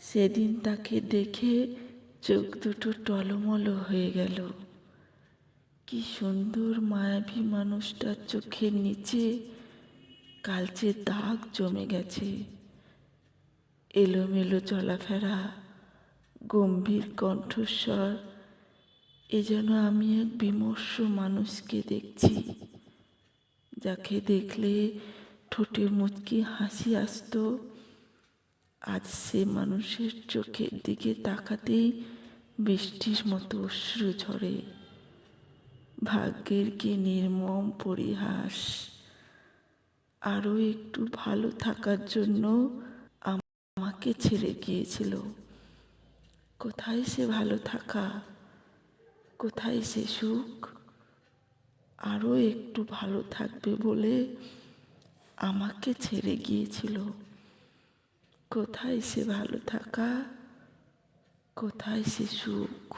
সেদিন তাকে দেখে চোখ দুটো টলমলো হয়ে গেল। কি সুন্দর মায়াবী মানুষটার চোখের নিচে কালচে দাগ জমে গেছে। এলোমেলো চলাফেরা, গম্ভীর কণ্ঠস্বর, এ যেন আমি এক বিমর্ষ মানুষকে দেখছি, যাকে দেখলে ঠোঁটে মুচকি হাসি আসত। আজ সে মানুষের চোখের দিকে তাকাতেই বৃষ্টির মতো অশ্রু ঝরে। ভাগ্যের কি নির্মম পরিহাস! আরো একটু ভালো থাকার জন্য আমাকে ছেড়ে গিয়েছিল। কোথায় সে ভালো থাকা, কোথায় সে সুখ? আরো একটু ভালো থাকবে বলে আমাকে ছেড়ে গিয়েছিল। কোথায় সে ভালো থাকা, কোথায় সে সুখ?